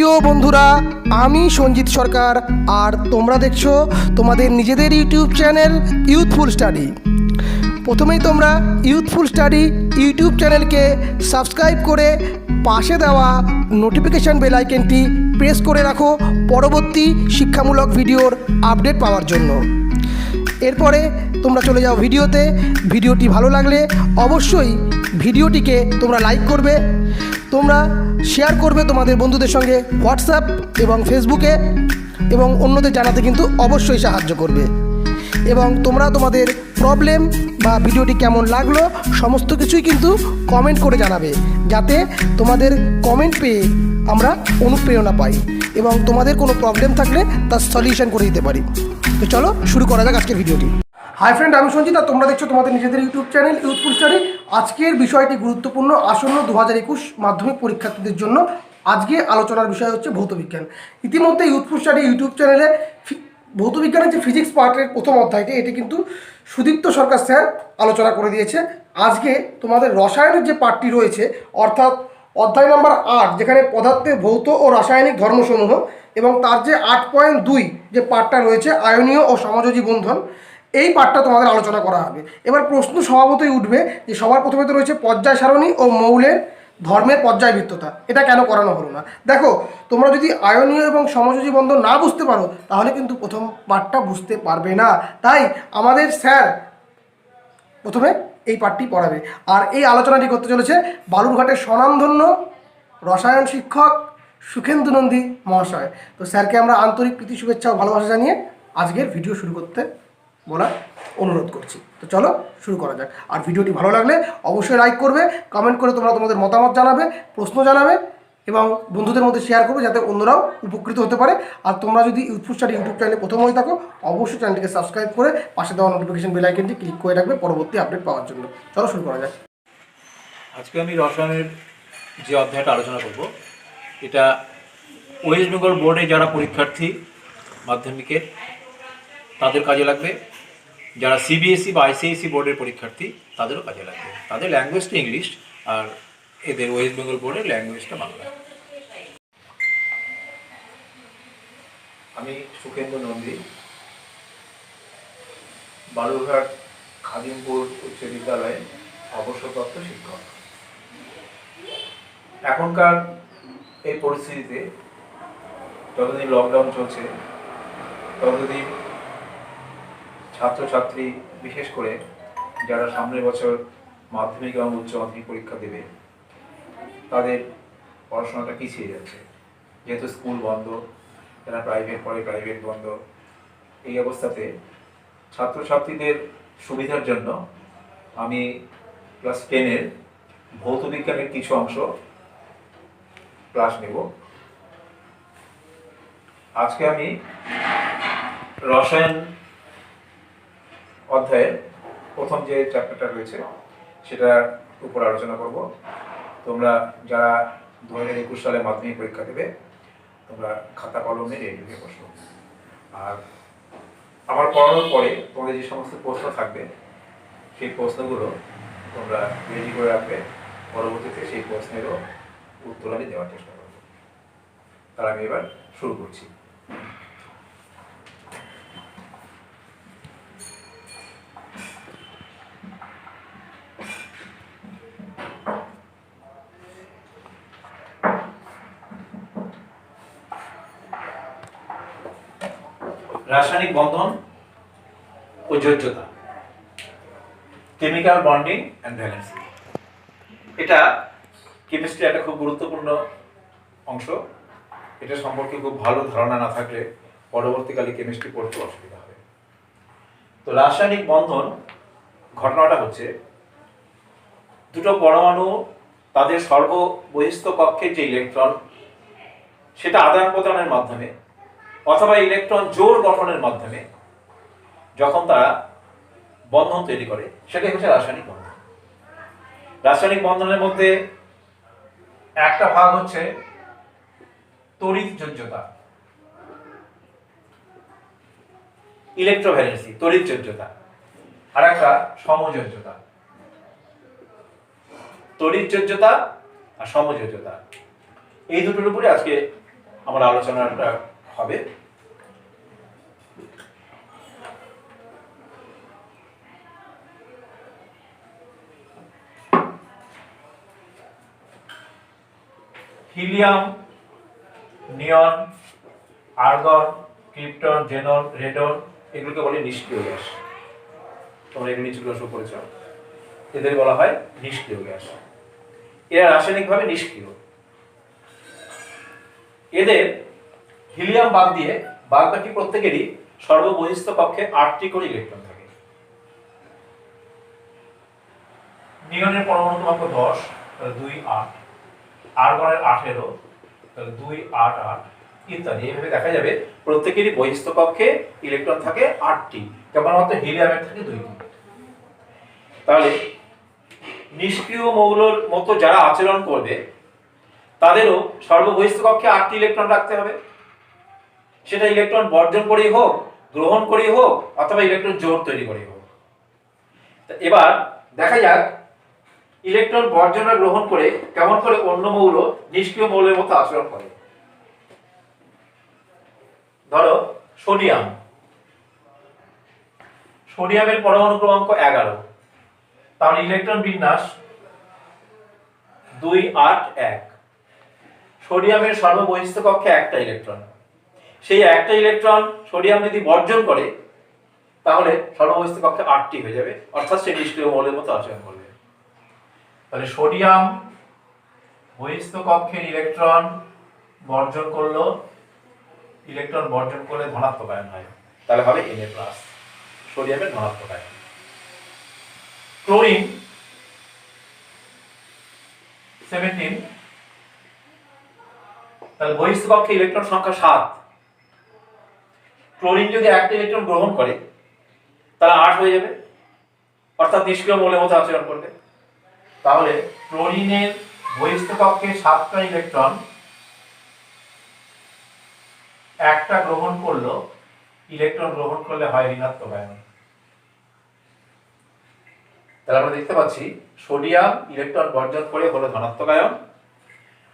প্রিয় বন্ধুরা, আমি সঞ্জিত সরকার আর তোমরা দেখছো তোমাদের নিজেদের ইউটিউব চ্যানেল ইউথফুল স্টাডি। প্রথমেই তোমরা ইউথফুল স্টাডি ইউটিউব চ্যানেলকে সাবস্ক্রাইব করে পাশে দেওয়া নোটিফিকেশান বেল আইকনটি প্রেস করে রাখো পরবর্তী শিক্ষামূলক ভিডিওর আপডেট পাওয়ার জন্য। এরপরে তোমরা চলে যাও ভিডিওতে। ভিডিওটি ভালো লাগলে অবশ্যই ভিডিওটিকে তোমরা লাইক করবে, তোমরা শেয়ার করবে তোমাদের বন্ধুদের সঙ্গে হোয়াটসঅ্যাপ এবং ফেসবুকে, এবং অন্যদের জানাতে কিন্তু অবশ্যই সাহায্য করবে। এবং তোমরা তোমাদের প্রবলেম বা ভিডিওটি কেমন লাগলো সমস্ত কিছুই কিন্তু কমেন্ট করে জানাবে, যাতে তোমাদের কমেন্ট পেয়ে আমরা অনুপ্রেরণা পাই এবং তোমাদের কোনো প্রবলেম থাকলে তার সলিউশন করে দিতে পারি। তো চলো শুরু করা যাক আজকের ভিডিওটি। হাই ফ্রেন্ড, আমি সঞ্জিত আর তোমরা দেখছো তোমাদের নিজেদের ইউটিউব চ্যানেল ইউথফুল স্টাডি। আজকের বিষয়টি গুরুত্বপূর্ণ, আসন্ন 2021 মাধ্যমিক পরীক্ষার্থীদের জন্য। আজকে আলোচনার বিষয় হচ্ছে ভৌতবিজ্ঞান। ইতিমধ্যে ইউথফুল স্টাডি ইউটিউব চ্যানেলে ভৌতবিজ্ঞানের যে ফিজিক্স পার্টের প্রথম অধ্যায়টি, এটি কিন্তু সুদীপ্ত সরকার স্যার আলোচনা করে দিয়েছে। আজকে তোমাদের রসায়নের যে পার্টটি রয়েছে, অর্থাৎ অধ্যায় নম্বর 8, যেখানে পদার্থের ভৌত ও রাসায়নিক ধর্মসমূহ, এবং তার যে 8.2 যে পার্টটা রয়েছে আয়নীয় ও সমযোজী বন্ধন, এই পার্টটা তোমাদের আলোচনা করা হবে। এবার প্রশ্ন স্বভাবতই উঠবে যে সবার প্রথমে তো রয়েছে পর্যায় সারণী ও মৌলের ধর্মের পর্যায়বৃত্ততা, এটা কেন করানো হলো না? দেখো, তোমরা যদি আয়নীয় এবং সমযোজী বন্ধন না বুঝতে পারো তাহলে কিন্তু প্রথম পার্টটা বুঝতে পারবে না। তাই আমাদের স্যার প্রথমে এই পার্টটি পড়াবে। আর এই আলোচনাটি করতে চলেছে বালুরঘাটের স্বনামধন্য রসায়ন শিক্ষক সুখেন্দু নন্দী মহাশয়। তো স্যারকে আমরা আন্তরিক প্রীতি শুভেচ্ছা ও ভালোবাসা জানিয়ে আজকের ভিডিও শুরু করতে বলার অনুরোধ করছি। তো চলো শুরু করা যাক। আর ভিডিওটি ভালো লাগলে অবশ্যই লাইক করবে, কমেন্ট করে তোমরা তোমাদের মতামত জানাবে, প্রশ্ন জানাবে এবং বন্ধুদের মধ্যে শেয়ার করবে, যাতে অন্যরাও উপকৃত হতে পারে। আর তোমরা যদি ইউথফুল স্টাডি ইউটিউব চ্যানেলে প্রথম হয়ে থাকো, অবশ্যই চ্যানেলটিকে সাবস্ক্রাইব করে পাশে দেওয়া নোটিফিকেশন বেল আইকনটি ক্লিক করে রাখবে পরবর্তী আপডেট পাওয়ার জন্য। চলো শুরু করা যাক। আজকে আমি রসায়নের যে অধ্যায়টা আলোচনা করব, এটা ওয়েস্ট বেঙ্গল বোর্ডে যারা পরীক্ষার্থী মাধ্যমিকের তাদের কাজে লাগবে, যারা সিবিএসই বা আইসিএসই বোর্ডের পরীক্ষার্থী তাদেরও কাজে লাগবে। তাদের ল্যাঙ্গুয়েজটা ইংলিশ আর এদের ওয়েস্ট বেঙ্গল বোর্ডের ল্যাঙ্গুয়েজটা বাংলা। আমি সুখেন্দু নন্দী, বালুরঘাট খাদিমপুর উচ্চ বিদ্যালয়ে অবসরপ্রাপ্ত শিক্ষক। এখনকার এই পরিস্থিতিতে যতদিন লকডাউন চলছে ততদিন ছাত্রছাত্রী, বিশেষ করে যারা সামনের বছর মাধ্যমিক এবং উচ্চ মাধ্যমিক পরীক্ষা দেবে, তাদের পড়াশোনাটা পিছিয়ে যাচ্ছে। যেহেতু স্কুল বন্ধ, যারা প্রাইভেট পড়ে প্রাইভেট বন্ধ, এই অবস্থাতে ছাত্রছাত্রীদের সুবিধার জন্য আমি ক্লাস 10-এর ভৌতবিজ্ঞানের কিছু অংশ ক্লাস নেব। আজকে আমি রসায়ন অধ্যায়ের প্রথম যে চ্যাপ্টারটা রয়েছে সেটার উপর আলোচনা করব। তোমরা যারা 2021 সালে মাধ্যমিক পরীক্ষা দেবে, তোমরা খাতা কলমে রেডি হয়ে বসো। আর আমার পড়ানোর পরে তোমাদের যে সমস্ত প্রশ্ন থাকবে সেই প্রশ্নগুলো তোমরা রেডি করে রাখবে। পরবর্তীতে সেই প্রশ্নেরও উত্তর আমি দেওয়ার চেষ্টা করব। তার আমি এবার শুরু করছি। রাসায়নিক বন্ধন ও যোজ্যতা, কেমিক্যাল বন্ডিং অ্যান্ড ভ্যালেন্সি। এটা কেমিস্ট্রি একটা খুব গুরুত্বপূর্ণ অংশ। এটা সম্পর্কে খুব ভালো ধারণা না থাকলে পরবর্তীকালে কেমিস্ট্রি পড়তে অসুবিধা হবে। তো রাসায়নিক বন্ধন ঘটনাটা হচ্ছে দুটো পরমাণু তাদের সর্ববহিস্থ কক্ষের যে ইলেকট্রন, সেটা আদান প্রদানের মাধ্যমে অথবা ইলেকট্রন জোড় গঠনের মাধ্যমে যখন তারা বন্ধন তৈরি করে, সেটাই হচ্ছে রাসায়নিক বন্ধন। রাসায়নিক বন্ধনের মধ্যে একটা ভাগ হচ্ছে তড়িৎ যোজ্যতা, ইলেকট্রোভ্যালেন্সি, তড়িৎ যোজ্যতা, আর একটা সমযোজ্যতা। তড়িৎ যোজ্যতা আর সমযোজ্যতা, এই দুটোর উপরে আজকে আমার আলোচনাটা হবে। হিলিয়াম, নিয়ন, আর্গন, ক্রিপ্টন, জেনন, রেডন এগুলোকে বলে নিষ্ক্রিয় গ্যাস। তোমরা এগুলো নিচগুলো শো করেছ, এদের বলা হয় নিষ্ক্রিয় গ্যাস। এরা রাসায়নিকভাবে নিষ্ক্রিয়। এদের হিলিয়াম বাদ দিয়ে বাদ বাকি প্রত্যেকেরই সর্ববহিস্থ কক্ষে 8টি করে ইলেকট্রন থাকে। নিয়নের পরমাণু ক্রমাঙ্ক 10, তাহলে 2 8, আর্গনের 18, তাহলে 2 8 8 ইত্যাদি। এইভাবে দেখা যাবে প্রত্যেকেরই বহিস্থ কক্ষে ইলেকট্রন থাকে 8টি, কেবলমাত্র হিলিয়ামের থাকে 2টি। তাহলে নিষ্ক্রিয় মৌলর মতো যারা আচরণ করবে তাদেরও সর্ববহিস্থ কক্ষে 8টি ইলেকট্রন রাখতে হবে। সেটা ইলেকট্রন বর্জন করেই হোক, গ্রহণ করেই হোক, অথবা ইলেকট্রন জোড় তৈরি করেই হোক। এবার দেখা যাক ইলেকট্রন বর্জন আর গ্রহণ করে কেমন করে অন্য মৌল নিষ্ক্রিয় মৌলের মতো আচরণ করে। ধরো সোডিয়াম, সোডিয়ামের পরমাণু ক্রমাঙ্ক 11, তাহলে ইলেকট্রন বিন্যাস 2 8 1। সোডিয়ামের সর্ববহিস্থ কক্ষে একটা ইলেকট্রন। সেই একটা ইলেকট্রন সোডিয়াম যদি বর্জন করে তাহলে সর্ববহিস্থ কক্ষে 8টি হয়ে যাবে, অর্থাৎ সে নিষ্ক্রিয় মৌলের মতো আচরণ করবে। তাহলে সোডিয়াম বহিস্থ কক্ষের ইলেকট্রন বর্জন করলো, ইলেকট্রন বর্জন করে ধনাত্মক আয়ন হয়, তাহলে হবে Na+, সোডিয়ামের ধনাত্মক আয়ন। ক্লোরিন 17, তাহলে বহিস্থ কক্ষে ইলেকট্রন সংখ্যা 7। ক্লোরিন যদি একটা ইলেকট্রন গ্রহণ করে তাহলে 8 হয়ে যাবে, অর্থাৎ নিষ্ক্রিয় মৌলের মতো আচরণ করবে। তাহলে ক্লোরিনের বহিস্থ কক্ষে 7টা ইলেকট্রন একটা গ্রহণ করলো, ইলেকট্রন গ্রহণ করলে হয় ঋণাত্মক আয়ন। তাহলে আমরা দেখতে পাচ্ছি সোডিয়াম ইলেকট্রন বর্জন করে হলো ধনাত্মক আয়ন,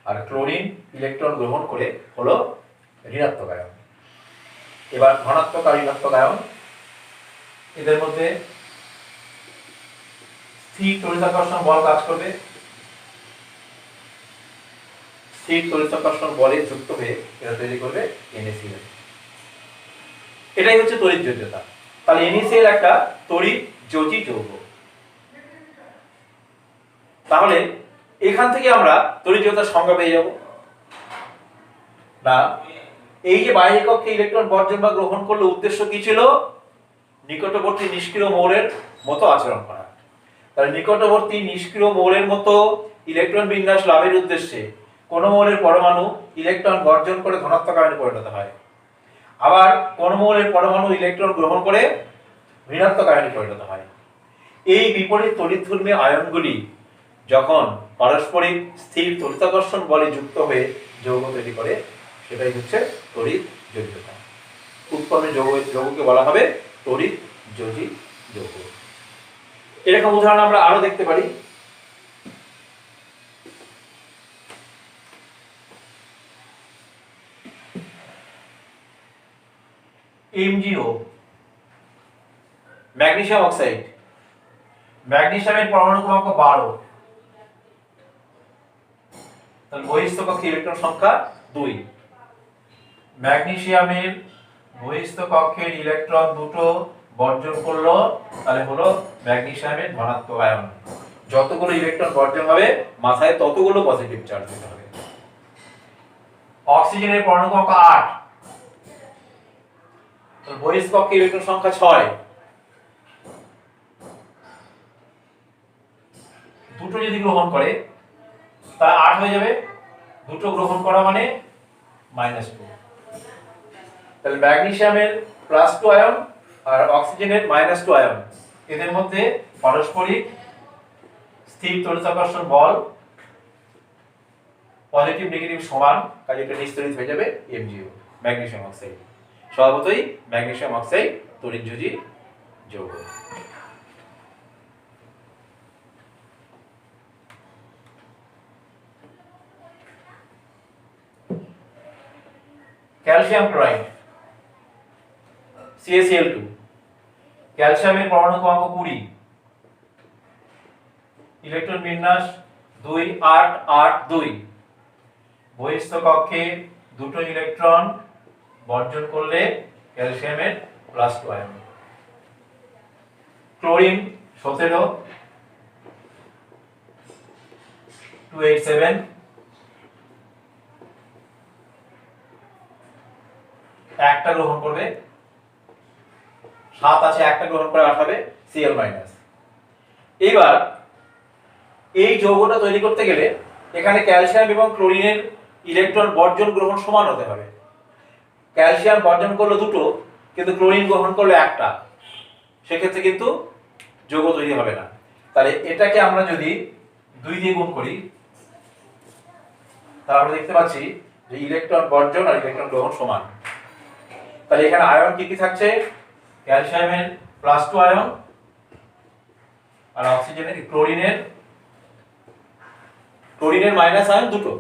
আর ক্লোরিন ইলেকট্রন গ্রহণ করে হলো ঋণাত্মক আয়ন। এবার ধনাত্মক আর ঋণাত্মক আয়ন, এদের মধ্যে স্থির তড়িৎাকর্ষণ বল কাজ করবে। স্থির তড়িৎাকর্ষণ বলে যুক্ত হয়ে এরা তৈরি করবে NaCl। এটাই হচ্ছে তড়িৎ যোজ্যতা। তাহলে NaCl একটা তড়িৎ যোজী যৌগ। তাহলে এখান থেকে আমরা তড়িৎ যোজ্যতার সংজ্ঞা পেয়ে যাব। না, এই যে বাহ্যিক কক্ষে ইলেকট্রন বর্জন বা গ্রহণ করলে উদ্দেশ্য কি ছিল? নিকটবর্তী নিষ্ক্রিয় মৌলের মতো আচরণ করা। তাহলে নিকটবর্তী নিষ্ক্রিয় মৌলের মতো ইলেকট্রন বিন্যাস লাভের উদ্দেশ্যে কোন মৌলের পরমাণু ইলেকট্রন বর্জন করে ধনাত্মক আয়নে পরিণত হয়, আবার কোন মৌলের পরমাণু ইলেকট্রন গ্রহণ করে ঋণাত্মক আয়নে পরিণত হয়। এই বিপরীত তড়িৎধর্মী আয়নগুলি যখন পারস্পরিক স্থির তড়িৎাকর্ষণ বলে যুক্ত হয়ে যৌগ তৈরি করে, সেটাই হচ্ছে তড়িৎ যোজ্যতা। উৎপন্ন যৌগকে বলা হবে তড়িৎ যোজী যৌগ। এরকম উদাহরণ আমরা আরো দেখতে পারি। MgO, ম্যাগনেসিয়াম অক্সাইড, ম্যাগনেসিয়ামের পরমাণু ক্রমাঙ্ক 12, তাহলে বহিস্থ কক্ষে ইলেকট্রন সংখ্যা 2। ম্যাগনেসিয়ামের বহিস্থ কক্ষের ইলেকট্রন দুটো বর্জন করলো, তাহলে হলো ম্যাগনেসিয়ামের ধনাত্মক আয়ন। যতগুলো ইলেকট্রন বর্জন হবে মাথায় ততগুলো পজিটিভ চার্জ দিতে হবে। অক্সিজেনের পরমাণু ক্রমাঙ্ক 8, তো বহিস্থ কক্ষে ইলেকট্রন সংখ্যা 6। দুটো যদি গ্রহণ করে তাহলে 8 হয়ে যাবে, দুটো গ্রহণ করা মানে -2। তাহলে ম্যাগনেসিয়ামের +2 আয়ন আর অক্সিজেনের -2 আয়ন, এদের মধ্যে পারস্পরিক স্থির তড়িৎাকর্ষণ বল পজিটিভ নেগেটিভ সমান, কাজে এটা নিস্তড়িত হয়ে যাবে MgO, ম্যাগনেসিয়াম অক্সাইড। স্বভাবতই ম্যাগনেসিয়াম অক্সাইড তড়িৎযোজী যৌগ। ক্যালসিয়াম ক্লোরাইড CaCl2, ক্যালসিয়ামের পরমাণু ক্রমাঙ্ক 20, ইলেকট্রন বিন্যাস 2 8 8 2, বহিস্থ কক্ষে দুটো ইলেকট্রন বর্জন করলে ক্যালসিয়ামের +2 আয়ন। ক্লোরিন 17 287, একটা গ্রহণ করবে, 7 আছে একটা গ্রহণ করে 8 হবে Cl-। এবার এই যৌগটা তৈরি করতে গেলে এখানে ক্যালসিয়াম এবং ক্লোরিনের ইলেকট্রন বর্জন গ্রহণ সমান হতে হবে। ক্যালসিয়াম বর্জন করলো দুটো কিন্তু ক্লোরিন গ্রহণ করলো একটা, সেক্ষেত্রে কিন্তু যৌগ তৈরি হবে না। তাহলে এটাকে আমরা যদি 2 দিয়ে গুণ করি তাহলে আমরা দেখতে পাচ্ছি যে ইলেকট্রন বর্জন আর ইলেকট্রন গ্রহণ সমান। তাহলে এখানে আয়ন কি কি থাকছে? ক্যালসিয়ামের +2 আয়ন আর অক্সিজেনের ক্লোরিনের মাইনাস আয়ন দুটো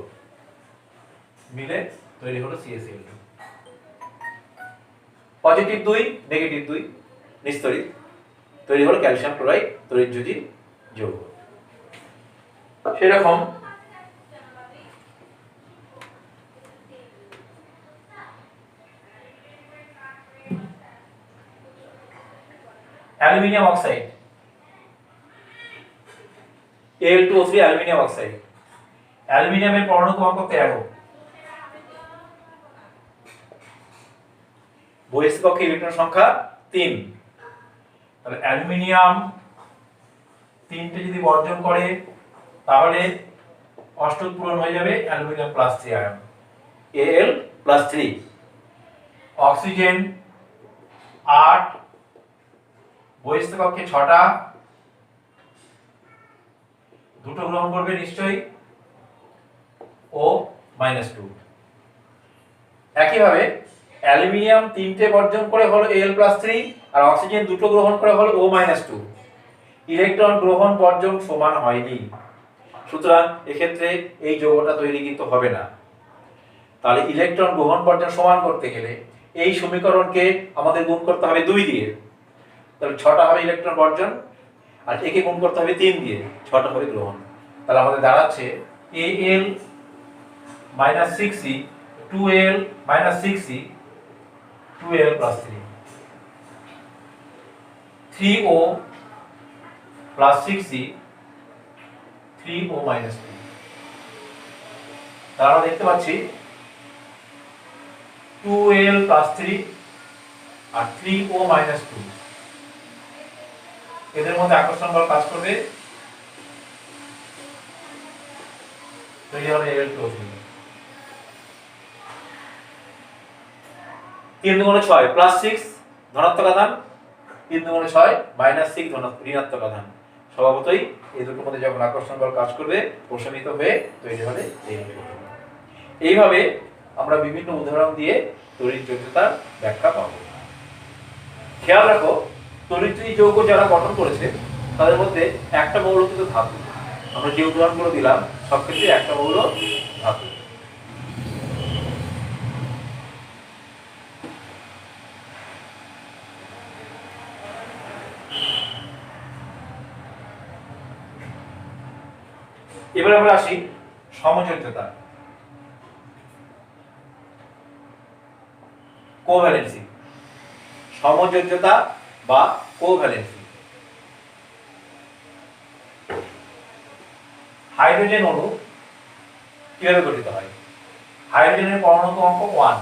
মিলে তৈরি হলো CaCl2। পজিটিভ 2 নেগেটিভ 2 নিস্তড়িত তৈরি হলো ক্যালসিয়াম ক্লোরাইড তড়িৎযোজী যৌগ। সেরকম aluminium oxide Al2O3 aluminium oxide, অ্যালুমিনিয়ামের পরমাণু ক্রমাঙ্ক 13, বহিস্থ কক্ষে ইলেকট্রন সংখ্যা 3। তাহলে অ্যালুমিনিয়াম 3টে যদি বর্জন করে তাহলে অষ্টক পূরণ হয়ে যাবে অ্যালুমিনিয়াম +3 আয়ন Al+3। অক্সিজেন 8, বহিস্থ কক্ষে 6টা, দুটো গ্রহণ করবে নিশ্চয়ই O-2। একইভাবে অ্যালুমিনিয়াম 3টে বর্জন করে হলো Al+3 আর অক্সিজেন দুটো গ্রহণ করে হলো O-2। ইলেকট্রন গ্রহণ বর্জন সমান হয়নি, সুতরাং এক্ষেত্রে এই যৌগটা তৈরি কিন্তু হবে না। তাহলে ইলেকট্রন গ্রহণ বর্জন সমান করতে গেলে এই সমীকরণকে আমাদের গুণ করতে হবে 2 দিয়ে, তাহলে 6টা হবে ইলেকট্রন বর্জন আর একে গুণ করতে হবে 3 দিয়ে, 6টা হবে গ্রহণ। তাহলে আমাদের দাঁড়াচ্ছে Al-6C 2Al-6C 2Al+3 3O+6C 3O-2। তাহলে আমরা দেখতে পাচ্ছি 2Al+3 আর 3O-2 এদের মধ্যে আকর্ষণ বল কাজ করবে, তৈরি হবে Al2O3। 3 × 6 +6 ধনাত্মক আধান, 3 × 6 -6 ঋণাত্মক আধান। স্বভাবতই এই দুটোর মধ্যে যখন আকর্ষণ বল কাজ করবে প্রশমিত হয়ে তৈরি হবে Al2O3। এইভাবে আমরা বিভিন্ন উদাহরণ দিয়ে তড়িৎযোগ্যতার ব্যাখ্যা পাবো। খেয়াল রাখো, তড়িৎযোজী যৌগ যারা গঠন করেছে তাদের মধ্যে একটা মৌল কিন্তু ধাতু। আমরা যে উদাহরণগুলো দিলাম সব ক্ষেত্রে একটা মৌল ধাতু। এবার আমরা আসি সমযোজ্যতা, কোভ্যালেন্সি। সমযোজ্যতা বা কোভ্যালেন্সি। হাইড্রোজেন অণু কিভাবে গঠিত হয়? হাইড্রোজেনের পরমাণু ক্রমাঙ্ক 1,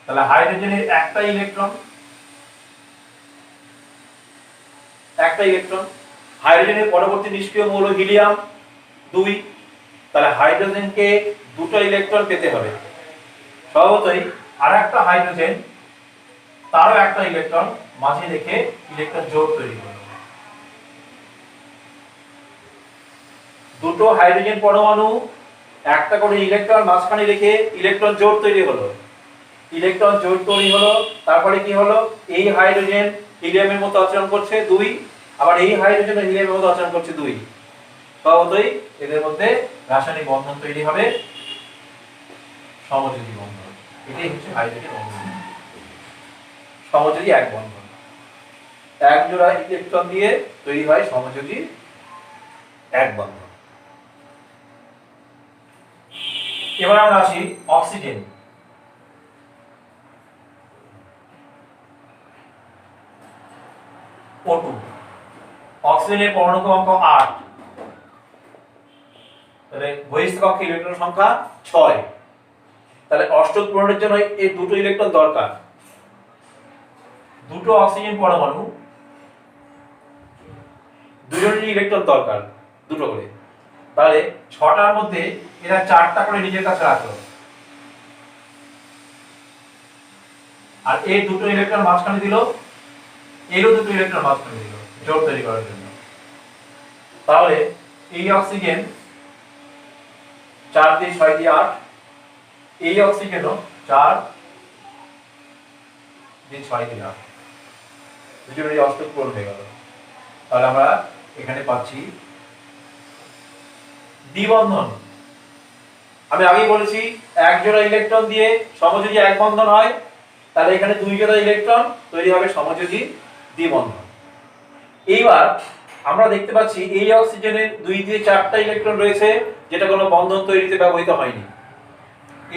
তাহলে হাইড্রোজেনের একটা ইলেকট্রন, হাইড্রোজেনের পরবর্তী নিষ্ক্রিয় মৌল হিলিয়াম 2, তাহলে হাইড্রোজেনকে দুটো ইলেকট্রন পেতে হবে। স্বভাবতই আরেকটা হাইড্রোজেন তারও একটা ইলেকট্রন মাঝে রেখে ইলেকট্রন জোড় তৈরি করবে। দুটো হাইড্রোজেন পরমাণু একটা করে ইলেকট্রন মাঝখানে রেখে ইলেকট্রন জোড় তৈরি হলো। ইলেকট্রন জোড় তৈরি হলো, তারপরে কি হলো? এই হাইড্রোজেন হিলিয়ামের মতো আচরণ করছে 2, আবার এই হাইড্রোজেন হিলিয়ামের মতো আচরণ করছে 2। স্বভাবতই এদের মধ্যে রাসায়নিক বন্ধন তৈরি হবে সমযোজী বন্ধন। এটাই হচ্ছে হাইড্রোজেন অণু। সমযোজী এক বন্ধন, এক জোড়া ইলেকট্রন দিয়ে তৈরি হয় সমযোজী এক বন্ধন। এবার আমরা আসি অক্সিজেন। O2, অক্সিজেনের পরমাণু ক্রমাঙ্ক 8, তাহলে বহিস্থ কক্ষে ইলেকট্রন সংখ্যা 6, তাহলে অষ্টক পূরণের জন্য এই দুটো ইলেকট্রন দরকার। দুটো অক্সিজেন পরমাণু, দুজনেরই ইলেকট্রন দরকার, দুটো করে। তাহলে 6টার মধ্যে এরা 4টা করে নিজের কাছে রাখলো, আর এই দুটো ইলেকট্রন মাঝখানে দিল, এরও দুটো ইলেকট্রন মাঝখানে দিল জোড় তৈরি করার জন্য। তাহলে এই অক্সিজেন 4 দিয়ে 6 দিয়ে 8, এই অক্সিজেনও 4 দিয়ে 6 দিয়ে 8, দুজনেরই অষ্টক পূরণ হয়ে গেল। তাহলে আমরা এখানে পাচ্ছি দ্বিবন্ধন। আমি আগেই বলেছি এক জোড়া ইলেকট্রন দিয়ে সমযোজী এক বন্ধন হয়, তাহলে এখানে দুই জোড়া ইলেকট্রন তৈরি হবে সমযোজী দ্বিবন্ধন। এইবার আমরা দেখতে পাচ্ছি এই অক্সিজেনের 2 দিয়ে 4টা ইলেকট্রন রয়েছে, যেটা কোনো বন্ধন তৈরিতে ব্যবহৃত হয়নি।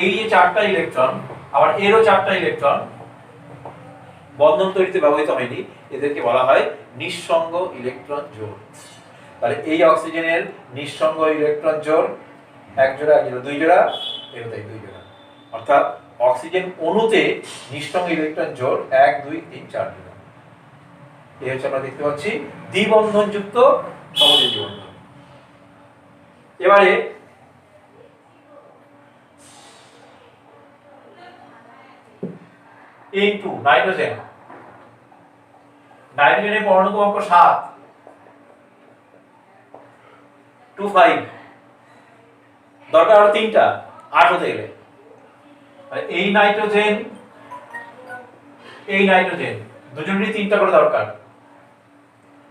এই যে 4টা ইলেকট্রন, আবার এরও 4টা ইলেকট্রন বন্ধন তৈরিতে ব্যবহৃত হয়নি, এদেরকে বলা হয় নিঃসঙ্গ ইলেকট্রন জোড়। তাহলে এই অক্সিজেনের নিঃসঙ্গ ইলেকট্রন জোড় এক জোড়া, এক জোড়া, দুই জোড়া, এরও তাই দুই জোড়া। অর্থাৎ অক্সিজেন অণুতে নিঃসঙ্গ ইলেকট্রন জোড় 1 2 3 4 জোড়া। এই হচ্ছে আমরা দেখতে পাচ্ছি দ্বিবন্ধন যুক্ত সমযোজী বন্ধন। এবারে N2 নাইট্রোজেন। নাইট্রোজেনের পরমাণু ক্রমাঙ্ক 7, 2 5, দরকার আরো 3টা, 8 হতে গেলে। এই নাইট্রোজেন, এই নাইট্রোজেন দুজনেরই 3টা করে দরকার।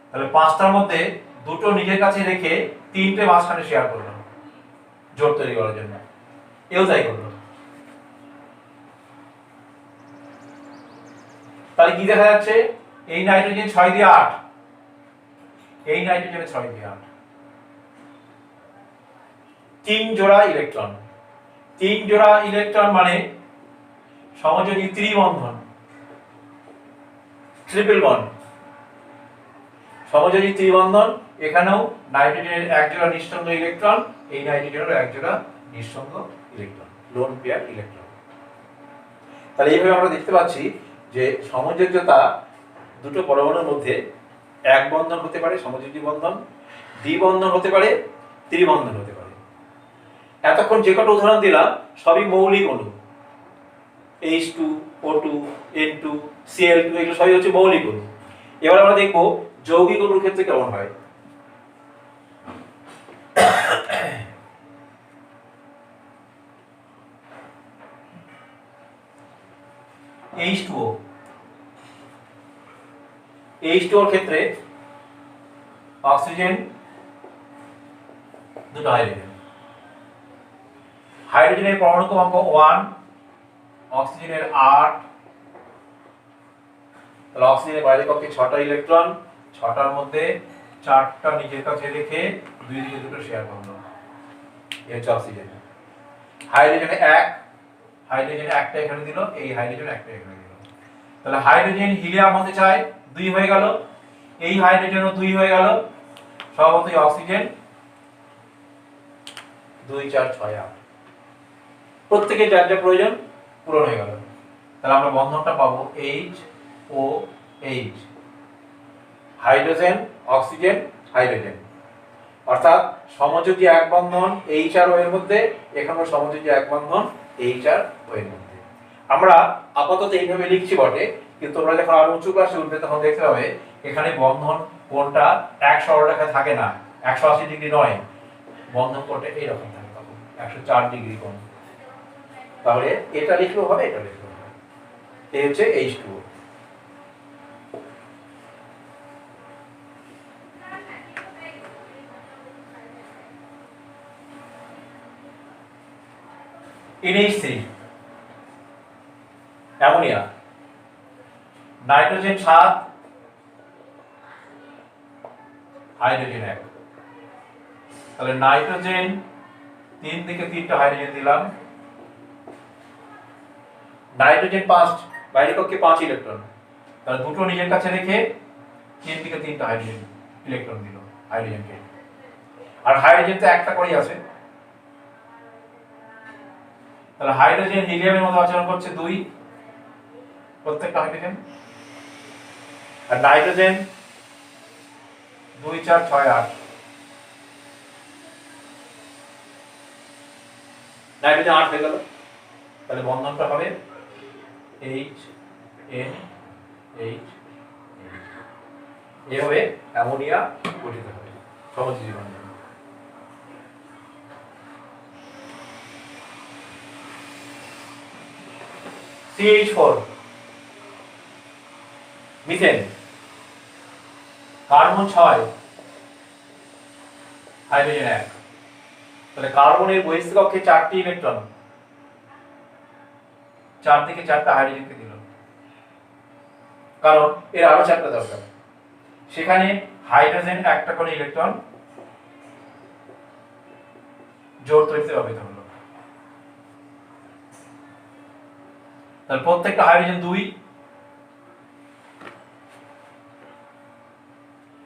তাহলে 5টার মধ্যে দুটো নিজের কাছে রেখে 3টে মাঝখানে শেয়ার করলাম জোড় তৈরি করার জন্য, এও তাই করলো। তাহলে কি দেখা যাচ্ছে, এই নাইট্রোজেন 6 দিয়ে 8, এই নাইট্রোজেনের 6 দিয়ে 8, 3 জোড়া ইলেকট্রন। 3 জোড়া ইলেকট্রন মানে সমযোজী ত্রিবন্ধন, ট্রিপল বন্ড, সমযোজী ত্রিবন্ধন। এখানেও নাইট্রোজেনের এক জোড়া নিঃসঙ্গ ইলেকট্রন, এই নাইট্রোজেনেরও এক জোড়া নিঃসঙ্গ ইলেকট্রন, লোন পেয়ার ইলেকট্রন। তাহলে এইভাবে আমরা দেখতে পাচ্ছি যে সমযোজ্যতা দুটো পরমাণুর মধ্যে এক বন্ধন হতে পারে সমযোজী বন্ধন, দ্বিবন্ধন হতে পারে, ত্রিবন্ধন হতে পারে। এতক্ষণ যে কটা উদাহরণ দিলাম সবই মৌলিক অণু, H2, O2, N2, Cl2, এগুলো সবই হচ্ছে মৌলিক অণু। এবার আমরা দেখব যৌগিক অণুর ক্ষেত্রে কেমন হয়। H2O, H2O এর ক্ষেত্রে অক্সিজেন, দুটো হাইড্রোজেন। হাইড্রোজেনের পরমাণু ক্রমাঙ্ক 1, অক্সিজেনের 8, তাহলে অক্সিজেনের বাইরের কক্ষে 6টা ইলেকট্রন, 6টার মধ্যে 4টা নিজের কাছে রেখে দুই দিকে দুটো শেয়ার করলো, এই হচ্ছে অক্সিজেন। হাইড্রোজেনে 1, হাইড্রোজেন একটা এখানে দিল, এই হাইড্রোজেন একটা এখানে দিল। তাহলে হাইড্রোজেন হিলিয়াম হতে চায়, 2 হয়ে গেল, এই হাইড্রোজেনও 2 হয়ে গেল, স্বভাবতই অক্সিজেন 2 4 6 8, প্রত্যেকের যার যা প্রয়োজন পূরণ হয়ে গেল। তাহলে আমরা বন্ধনটা পাবো HOH, হাইড্রোজেন অক্সিজেন হাইড্রোজেন। অর্থাৎ সমযোজী এক বন্ধন HRO এর মধ্যে, এখানেও সমযোজী এক বন্ধন HRO এর মধ্যে। আমরা আপাতত এইভাবে লিখছি বটে, কিন্তু তোমরা যখন আরো উঁচু ক্লাসে উঠবে তখন দেখতে হবে এখানে বন্ধন কোণটা এক সরলরেখায় থাকে না, 180 ডিগ্রি নয়, বন্ধন কোণটা এইরকম থাকে, তখন 104 ডিগ্রি কোণ। তাহলে এটা লিখলেও হবে, এটা লিখলেও হবে। এই হচ্ছে H2O। NH3, ammonia, nitrogen 7, hydrogen 1। তাহলে নাইট্রোজেন 3 দিকে 3টা হাইড্রোজেন দিলাম, নাইট্রোজেন 5 বাইরের কক্ষে 5 ইলেকট্রন, তাহলে দুটো নিজের কাছে রেখে 3 দিকে 3টা হাইড্রোজেন ইলেকট্রন দিল হাইড্রোজেনকে। আর হাইড্রোজেন তো একটা করেই আছে, তাহলে হাইড্রোজেন হিলিয়ামের মতো আচরণ করছে 2 প্রত্যেকটা হাইড্রোজেন। আর নাইট্রোজেন 2 4 6 8, নাইট্রোজেন 8 হয়ে গেল। তাহলে বন্ধনটা হবে HNH, এভাবে অ্যামোনিয়া গঠিত হবে সমযোজী বন্ধন। CH4 methane, carbon 6, hydrogen 1। তাহলে কার্বনের বহিস্থ কক্ষে 4টি ইলেকট্রন, 4 থেকে 4টা হাইড্রোজেনকে দিল, কারণ এর আরো 4টা দরকার। সেখানে হাইড্রোজেন একটা করে ইলেকট্রন জোড় তৈরিতে ব্যবহৃত হলো। তাহলে প্রত্যেকটা হাইড্রোজেন 2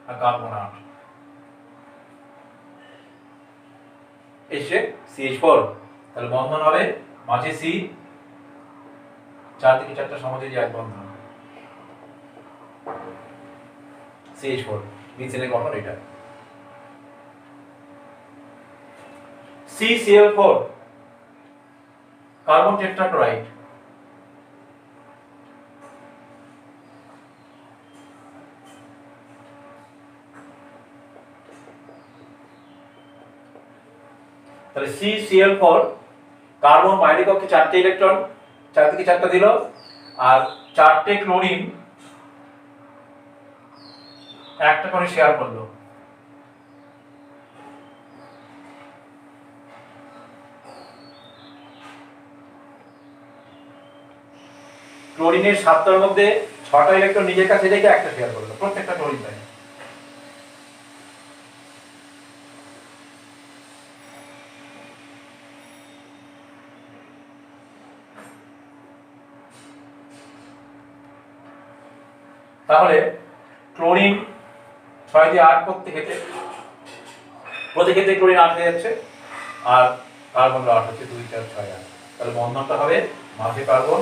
আর কার্বন 8 এসে CH4। তাহলে বন্ধন হবে মাঝে C, 4 থেকে 4টা সমযোজী এক বন্ধন, CH4 মিথেনের গঠন এটা। CCl4 কার্বন টেট্রাক্লোরাইড, তাহলে CCl4 কার্বন বাইরের কক্ষে 4টে ইলেকট্রন, 4 থেকে 4টা দিল, আর 4টে ক্লোরিন একটা করে শেয়ার করলো। ক্লোরিনের 7টার মধ্যে 6টা ইলেকট্রন নিজের কাছে রেখে একটা শেয়ার করলো, প্রত্যেকটা ক্লোরিন তাই। তাহলে ক্লোরিন 6 দিয়ে 8 প্রতি ক্ষেত্রে ক্লোরিন 8 হয়ে যাচ্ছে, আর কার্বন 8 হচ্ছে 2 4 6 8। তাহলে বন্ধনটা হবে মাঝে কার্বন,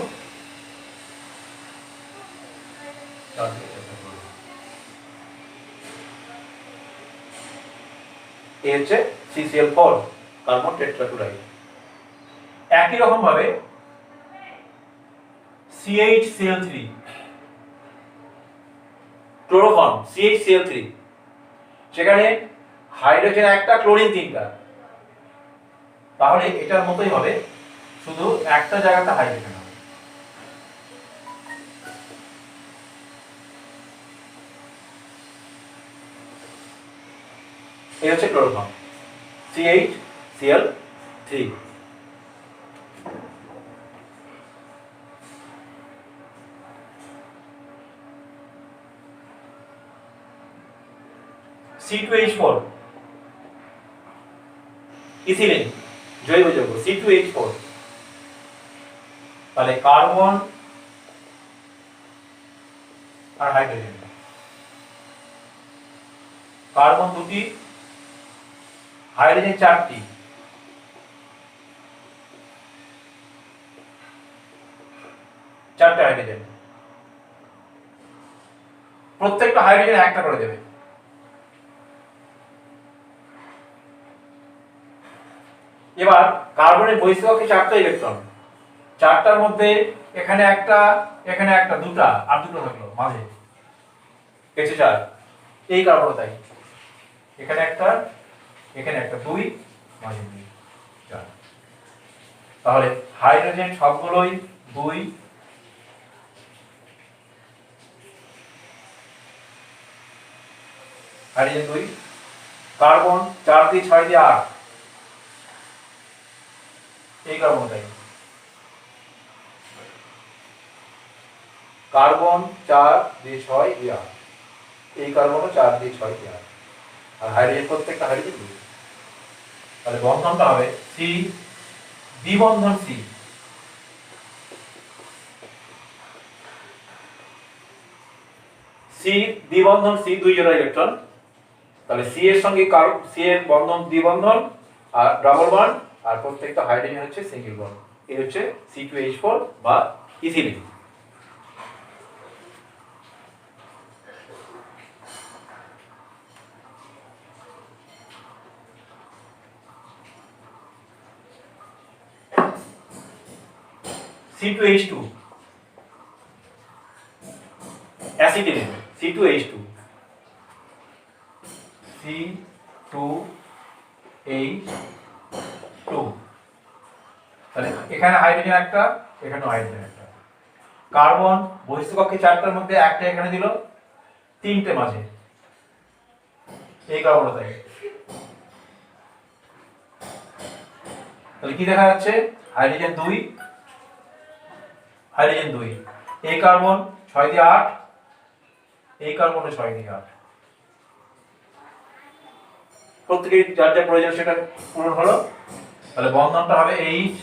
এই হচ্ছে CCl4 কার্বন টেট্রাক্লোরাইড। একই রকম ভাবে CHCl3 ক্লোরোফর্ম, CHCl3 সেখানে হাইড্রোজেন একটা, ক্লোরিন 3টা। তাহলে এটার মতোই হবে, শুধু একটা জায়গাতে হাইড্রোজেন হবে। এই হচ্ছে ক্লোরোফর্ম CHCl3। C2H4 ইথিলিন জৈব যৌগ C2H4। তাহলে কার্বন আর হাইড্রোজেন, কার্বন 2টি, হাইড্রোজেন 4টি, হাইড্রোজেন, প্রত্যেকটা হাইড্রোজেন একটা করে দেবে। এবার কার্বনের বহিস্থ কক্ষে 4টা ইলেকট্রন, 4টার মধ্যে এখানে একটা, এখানে একটা, 2টা, আর 2টো থাকলো মাঝে, পেছে 4। এই কার্বন তাই, এখানে একটা, এখানে একটা, 2 মাঝে 2 4। তাহলে হাইড্রোজেন সবগুলোই 2, হাইড্রোজেন 2, কার্বন 4 দিয়ে 6 দিয়ে 8, এই কার্বন তাই। কার্বন 4 দিয়ে 6 দিয়ে 8, এই কার্বনও 4 দিয়ে 6 দিয়ে 8, আর হাইড্রোজেন প্রত্যেকটা হাইড্রোজেন 2। তাহলে বন্ধনটা হবে সি দ্বিবন্ধন সি, সি দ্বিবন্ধন সি 2 জোড়া ইলেকট্রন। তাহলে সি এর সঙ্গে সি এর বন্ধন দ্বিবন্ধন আর ডাবল বন্ড, আর প্রত্যেকটা হাইড্রোজেন হচ্ছে সিঙ্গেল বন্ড। এই হচ্ছে C2H4 বা ethylene. C2H2 acetylene, C2H2, C2H2। তাহলে এখানে হাইড্রোজেন একটা, এখানেও হাইড্রোজেন একটা। কার্বন বহিঃস্থকক্ষে 4টার মধ্যে একটা এখানে দিল, 3টে মাঝে, এই কার্বন তাই। তাহলে কি দেখা যাচ্ছে? হাইড্রোজেন 2, হাইড্রোজেন 2, এই কার্বন 6 দিয়ে 8, এই কার্বনও 6 দিয়ে 8। প্রত্যেকের যার যা প্রয়োজন সেটা পূরণ হলো। তাহলে বন্ধনটা হবে H,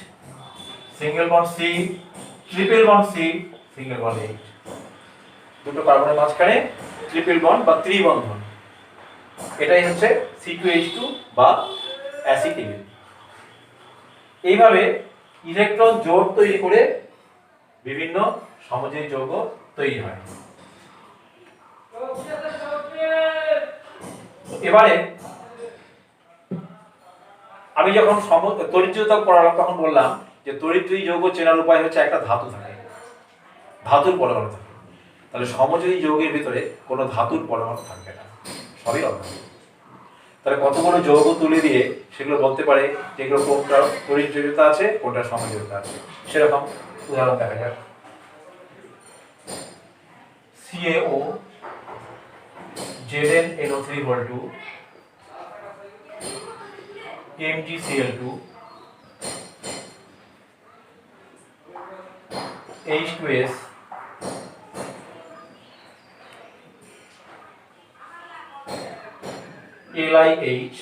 single bond C, triple bond C, single bond H। দুটো কার্বনের মাঝখানে ট্রিপল বন্ড বা ত্রিবন্ধন, এটাই হচ্ছে C2H2 বা অ্যাসিটিলিন। এইভাবে ইলেকট্রন জোড় তৈরি করে বিভিন্ন সমযোজী যৌগ তৈরি হয়। এবারে আমি যখন তড়িৎদ্বৈত পড়ালাম তখন বললাম যে তড়িৎদ্বৈত যৌগ চেনার উপায় হচ্ছে একটা ধাতু থাকে, ধাতুর পরমাণু থাকে। তাহলে সমযোজী যৌগের ভিতরে কোনো ধাতুর পরমাণু থাকবে না, সবই অধাতু। তাহলে কতগুলো যৌগ তুলে দিয়ে সেগুলো বলতে পারে যেগুলো কোনটা তড়িৎদ্বৈততা আছে, কোনটা সমযোজিতা আছে। সেরকম উদাহরণ দেখা যাক। CaO ZnNO3 MgCl2 H2S LiH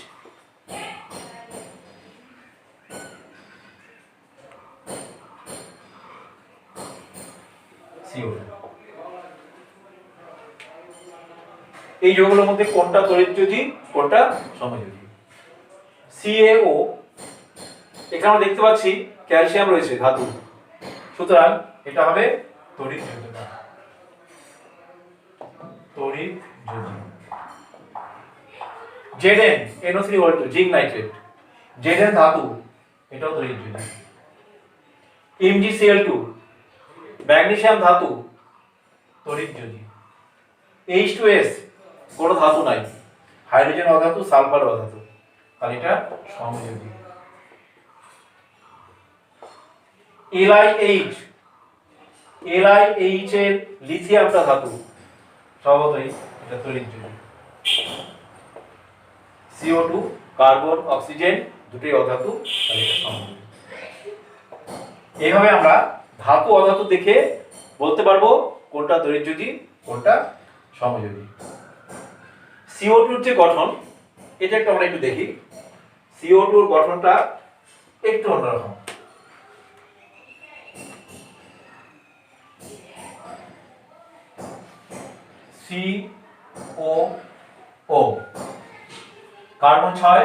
CO2। এই যৌগগুলোর মধ্যে কোনটা তড়িৎযোজী, কোনটা সমযোজী? CaO, এখানে আমরা দেখতে পাচ্ছি ক্যালসিয়াম রয়েছে, ধাতু, সুতরাং এটা হবে তড়িৎযোজী। ZnNO3 জিঙ্ক নাইট্রেট, Zn ধাতু, এটাও তড়িৎযোজী। MgCl2 ম্যাগনেসিয়াম ধাতু, তড়িৎযোজী। H2S কোনো ধাতু নাই, হাইড্রোজেন অধাতু, সালফার অধাতু, তাহলে এটা সমযোজী। LiH এর লিথিয়ামটা ধাতু, স্বভাবতই এটা তড়িৎযোজী। CO2 কার্বন অক্সিজেন দুটোই অধাতু, তাহলে এটা সমযোজী। এইভাবে আমরা ধাতু অধাতু দেখে বলতে পারবো কোনটা তড়িৎযোজী, কোনটা সমযোজী। CO2 এর যে গঠন, এটা একটু আমরা একটু দেখি। CO2 এর গঠনটা একটু অন্যরকম। COO carbon 6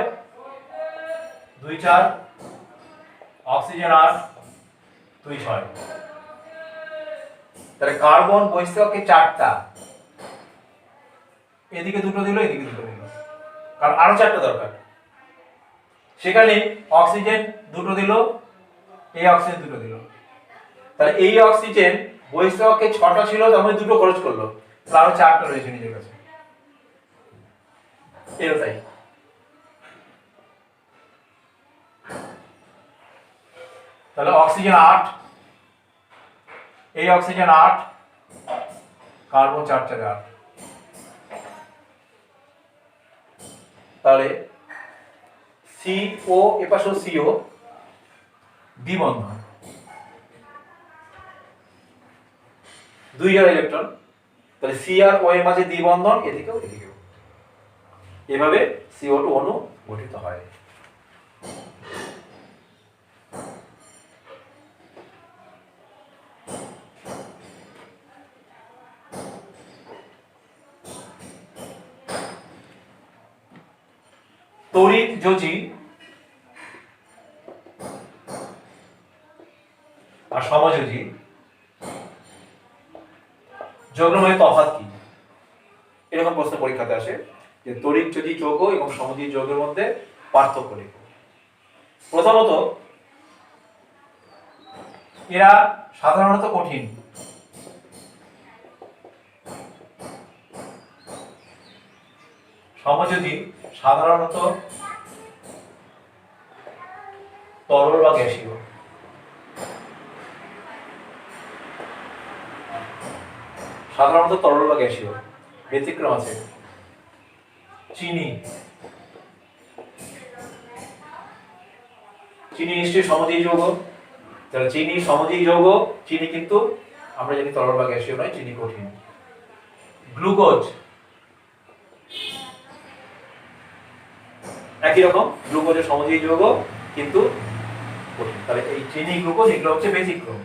2 4, oxygen 8 2 6। তাহলে কার্বন বহিঃস্থকক্ষে 4টা, এদিকে দুটো দিল, এদিকে দুটো দিল, কারণ আরো 4টা দরকার। সেখানে অক্সিজেন দুটো দিল, এই অক্সিজেন দুটো দিল। তাহলে এই অক্সিজেন বহিঃস্থকক্ষে 6টা ছিল, তার মধ্যে দুটো খরচ করলো, তাহলে আরো 4টা রয়েছে নিজের কাছে। এরও তাই। তাহলে অক্সিজেন 8, এই অক্সিজেন 8, কার্বন 4 4 8। তাহলে CO এপাশে CO দ্বিবন্ধন, 2 জোড়া ইলেকট্রন, তাহলে সি আর ও এর মাঝে দ্বিবন্ধন এদিকেও এদিকেও, এভাবে CO2 অণু গঠিত হয়। তড়িৎ যোজি আর সমযোজী যৌগের মধ্যে তফাৎ কি? এরকম প্রশ্ন পরীক্ষাতে আসে যে তড়িৎ যোজি যৌগ এবং সমযোজী যৌগের মধ্যে পার্থক্য লিখো। প্রথমত, এরা সাধারণত কঠিন, সমযোজী সাধারণত তরল বা গ্যাসীয়, সাধারণত তরল বা গ্যাসীয়। ব্যতিক্রম আছে চিনি, চিনি নিশ্চয়ই সমযোজী যৌগ, তাহলে চিনি সমযোজী যৌগ, চিনি কিন্তু আমরা জানি তরল বা গ্যাসীয় নয়, চিনি কঠিন। গ্লুকোজ একই রকম, গ্লুকোজের সমযোজী যৌগ কিন্তু কঠিন। তাহলে এই চিনি গ্লুকোজ এগুলো হচ্ছে ব্যতিক্রম।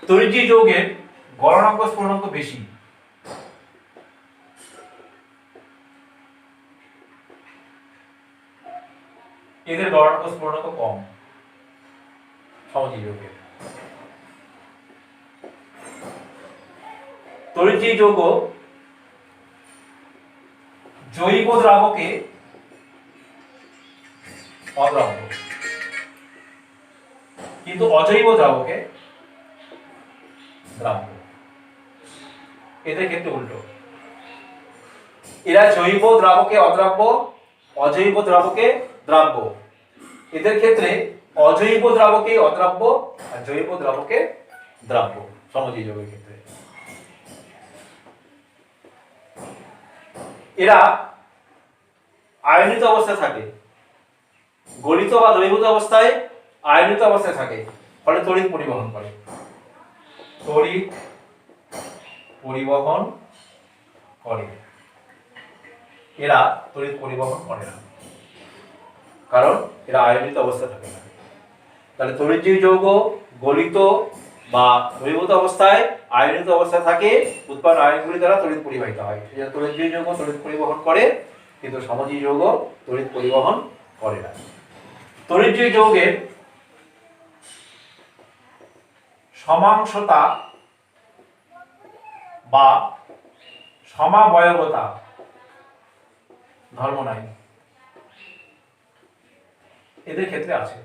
তড়িৎ যৌগের গলনাঙ্ক স্ফুটনাঙ্ক বেশি, এদের গলনাঙ্ক স্ফুটনাঙ্ক কম সমযোজী যৌগের। তড়িৎ যৌগ জৈব দ্রাবকে অদ্রাব্য, কিন্তু অজৈব দ্রাবকে দ্রাব্য। এদের ক্ষেত্রে উল্টো, এরা জৈব দ্রাবকে অদ্রাব্য, অজৈব দ্রাবকে দ্রাব্য। এদের ক্ষেত্রে অজৈব দ্রাবকে অদ্রাব্য আর জৈব দ্রাবকে দ্রাব্য সমযোজী যৌগের ক্ষেত্রে। এরা আয়নিত অবস্থায় থাকে, গলিত বা দ্রবীভূত অবস্থায় আয়নিত অবস্থায় থাকে, ফলে তড়িৎ পরিবহন করে। তড়িৎ পরিবহন করে, এরা তড়িৎ পরিবহন করে না, কারণ এরা আয়নিত অবস্থায় থাকে না। তাহলে তড়িৎজয়ী যৌগ গলিত বা দ্রবীভূত অবস্থায় আয়নিত অবস্থায় থাকে, উৎপন্ন আয়নগুলি দ্বারা তড়িৎ পরিবাহিত হয়। সেজন্য তড়িৎজয়ী যৌগ তড়িৎ পরিবহন করে, কিন্তু সমযোজী যৌগ তড়িৎ পরিবহন করে না। তড়িৎজয়ী যৌগের সমাংশতা বা সমাবয়বতা ধর্ম নাই, এদের ক্ষেত্রে আছে,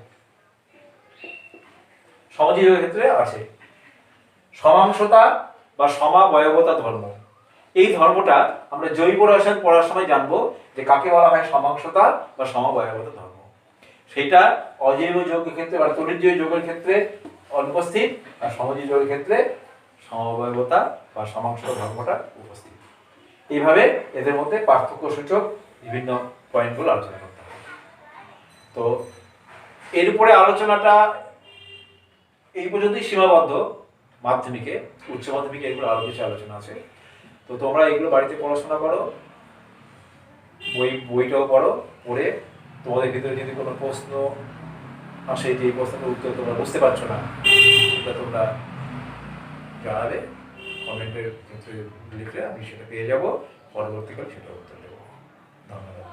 সমযোজী যৌগের ক্ষেত্রে আছে। সমাংশতা বা সমাবয়বতা ধর্ম, এই ধর্মটা আমরা জৈব রসায়ন পড়ার সময় জানবো যে কাকে বলা হয় সমাংশতা বা সমবায়বতা ধর্ম। সেটা অজৈব যৌগের ক্ষেত্রে বা তড়িৎজয়ী যৌগের ক্ষেত্রে অনুপস্থিত, আর সমযোজী যৌগের ক্ষেত্রে সমবায়বতা বা সমাংশতা ধর্মটা উপস্থিত। এইভাবে এদের মধ্যে পার্থক্য সূচক বিভিন্ন পয়েন্টগুলো আলোচনা করতে হবে। তো এর উপরে আলোচনাটা এই পর্যন্তই সীমাবদ্ধ। মাধ্যমিকে, উচ্চ মাধ্যমিকে এগুলো আরো কিছু আলোচনা আছে। তো তোমরা এগুলো বাড়িতে পড়াশোনা করো, বইটাও পড়ো, পড়ে তোমাদের ভিতরে যদি কোনো প্রশ্ন আসে যে এই প্রশ্নের উত্তর তোমরা বুঝতে পারছো না, সেটা তোমরা জানাবে, কমেন্টের ক্ষেত্রে লিখলে আমি সেটা পেয়ে যাব, পরবর্তীকালে সেটা উত্তর দেবো। ধন্যবাদ।